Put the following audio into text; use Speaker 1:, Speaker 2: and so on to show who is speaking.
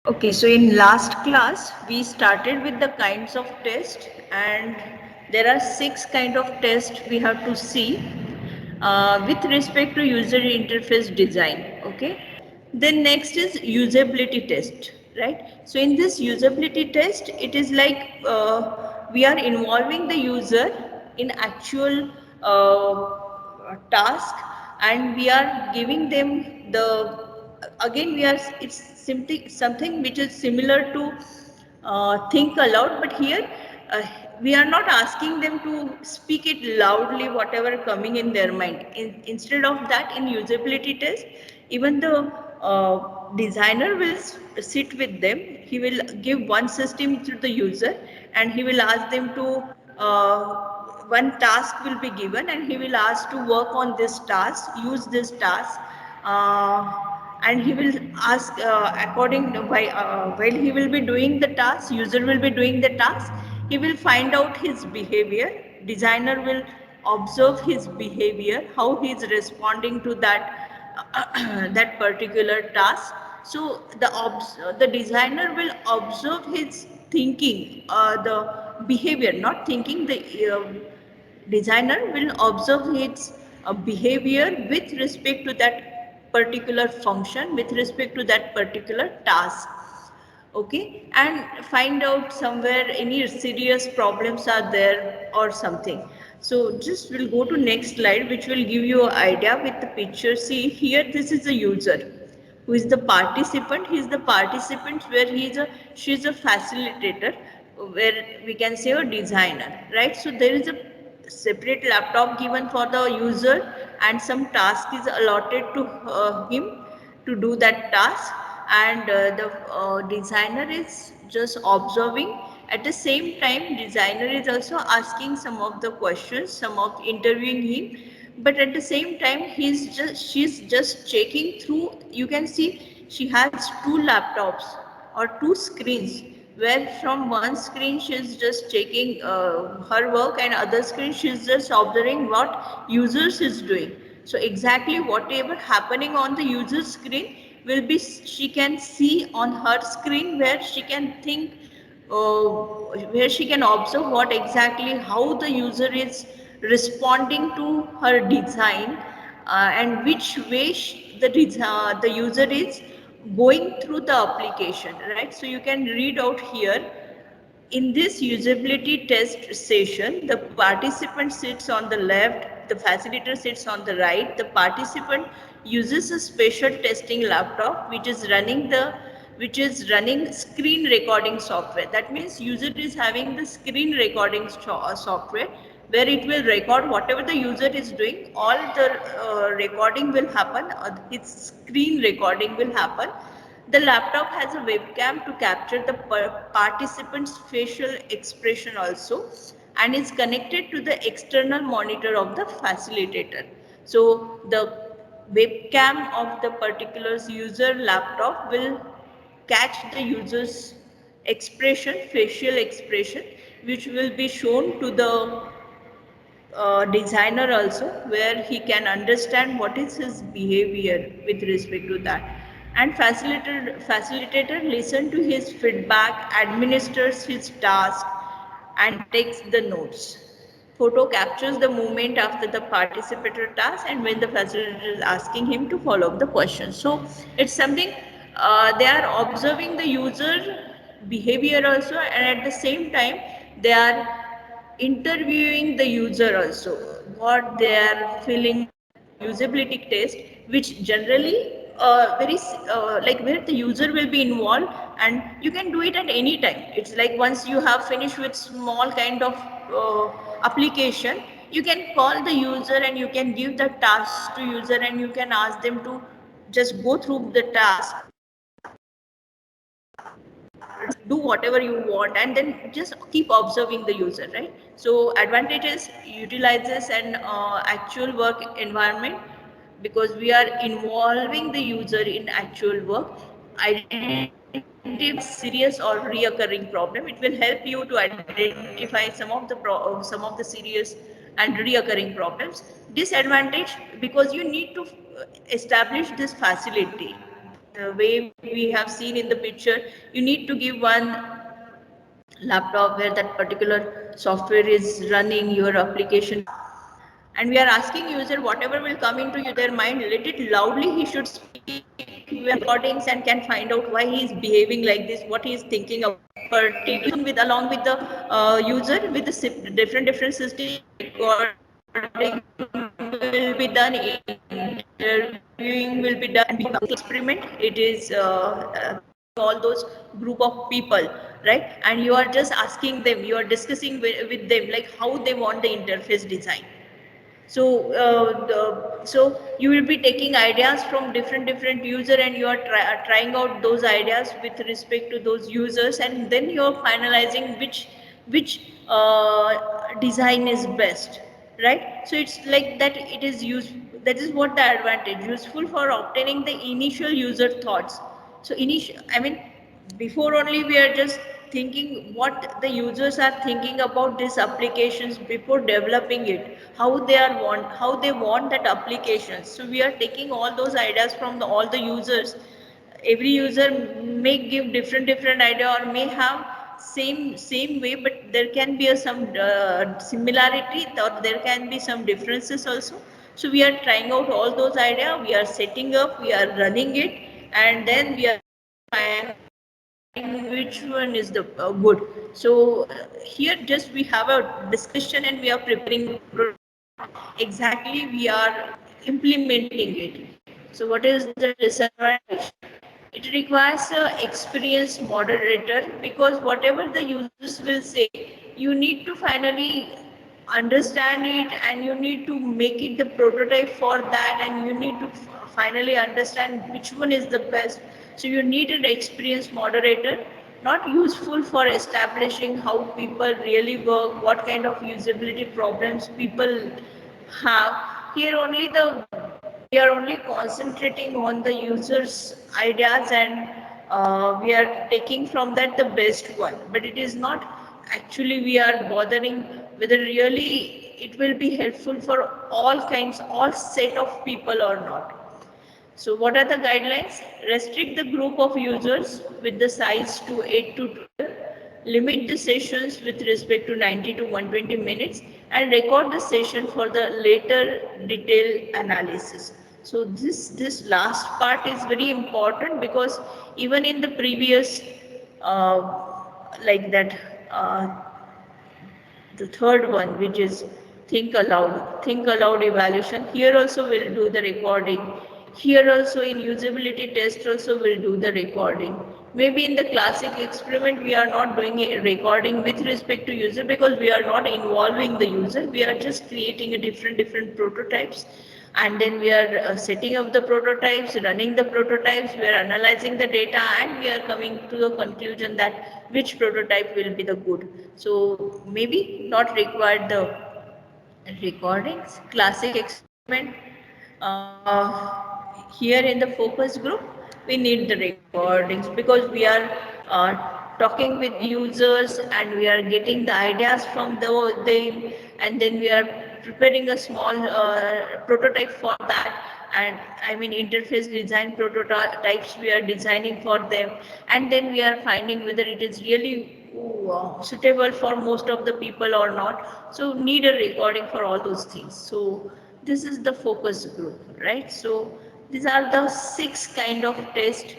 Speaker 1: Okay, so in last class we started with the kinds of test, and there are 6 kind of tests we have to see with respect to user interface design. Okay, then next is usability test, right? So in this usability test, it is like we are involving the user in actual task, and we are giving them the, again we are, it's simply something which is similar to think aloud, but here uh, we are not asking them to speak it loudly whatever coming in their mind. Instead of that, in usability test, even the designer will sit with them. He will give one system to the user, and he will ask them to one task will be given, and he will ask to work on this task, use this task, and he will ask according to, while he will be doing the task, user will be doing the task, he will find out his behavior. Designer will observe his behavior, how he is responding to that that particular task. So the designer will observe his thinking, the behavior, not thinking, the designer will observe its behavior with respect to that particular function, with respect to that particular task. Okay, and find out somewhere any serious problems are there or something. So just we'll go to next slide, which will give you an idea with the picture. See here, this is a user who is the participant. He is the participant where he is a, she is a facilitator, where we can say a designer, right? So there is a separate laptop given for the user, and some task is allotted to him to do that task, and the designer is just observing. At the same time, designer is also asking some of the questions, some of interviewing him, but at the same time she's just checking through. You can see she has 2 laptops or 2 screens, where from one screen she's just checking her work, and other screen she's just observing what users is doing. So exactly whatever happening on the user screen will be, she can see on her screen, where she can think, where she can observe what exactly, how the user is responding to her design, and which way the user is going through the application, right? So you can read out here, in this usability test session, the participant sits on the left, the facilitator sits on the right. The participant uses a special testing laptop which is running screen recording software. That means user is having the screen recording software, where it will record whatever the user is doing. All the recording will happen, its screen recording will happen. The laptop has a webcam to capture the participant's facial expression also, and is connected to the external monitor of the facilitator. So the webcam of the particular user laptop will catch the user's expression, facial expression, which will be shown to the designer also, where he can understand what is his behavior with respect to that. And facilitator listen to his feedback, administers his task, and takes the notes. Photo captures the moment after the participator task, and when the facilitator is asking him to follow up the question. So it's something, they are observing the user behavior also, and at the same time they are interviewing the user also, what they are feeling usability test, which generally very like where the user will be involved, and you can do it at any time. It's like once you have finished with small kind of application, you can call the user and you can give the task to user, and you can ask them to just go through the task, do whatever you want, and then just keep observing the user, right? So advantages: utilizes an actual work environment, because we are involving the user in actual work. Identify serious or reoccurring problem. It will help you to identify some of the serious and reoccurring problems. Disadvantage: because you need to establish this facility, the way we have seen in the picture, you need to give one laptop where that particular software is running your application, and we are asking user whatever will come into their mind, let it loudly, he should speak recordings and can find out why he is behaving like this, what he is thinking of particular with along with the user with the different system. Recording will be done, interviewing will be done, experiment, it is all those group of people, right? And you are just asking them, you are discussing with them like how they want the interface design. So, so you will be taking ideas from different user, and you are trying out those ideas with respect to those users, and then you are finalizing which design is best, right? So it's like that. It is used. That is what the advantage, useful for obtaining the initial user thoughts. So initial, I mean, before only we are just thinking what the users are thinking about these applications before developing it, how they want that application. So we are taking all those ideas from all the users. Every user may give different idea or may have same way, but there can be some similarity, or there can be some differences also. So we are trying out all those ideas, we are setting up, we are running it, and then we are which one is the good. So here just we have a discussion and we are preparing exactly, we are implementing it. So what is the disadvantage? It requires a experienced moderator, because whatever the users will say, you need to finally understand it, and you need to make it the prototype for that, and you need to finally understand which one is the best. So you need an experienced moderator, not useful for establishing how people really work, what kind of usability problems people have. Here only the we are only concentrating on the users ideas, and we are taking from that the best one, but it is not actually we are bothering whether really it will be helpful for all set of people or not. So what are the guidelines? Restrict the group of users with the size to 8 to 12. Limit the sessions with respect to 90 to 120 minutes, and record the session for the later detailed analysis. So this last part is very important, because even in the previous like that the third one, which is think aloud evaluation, here also we'll do the recording. Here also in usability test also we'll do the recording. Maybe in the classic experiment we are not doing a recording with respect to user, because we are not involving the user, we are just creating a different prototypes, and then we are setting up the prototypes, running the prototypes, we are analyzing the data, and we are coming to the conclusion that which prototype will be the good. So maybe not required the recordings. Classic experiment, here in the focus group we need the recordings, because we are talking with users, and we are getting the ideas from them, and then we are preparing a small prototype for that. And I mean interface design prototypes we are designing for them, and then we are finding whether it is really suitable for most of the people or not. So need a recording for all those things. So this is the focus group, right? So these are the 6 kind of tests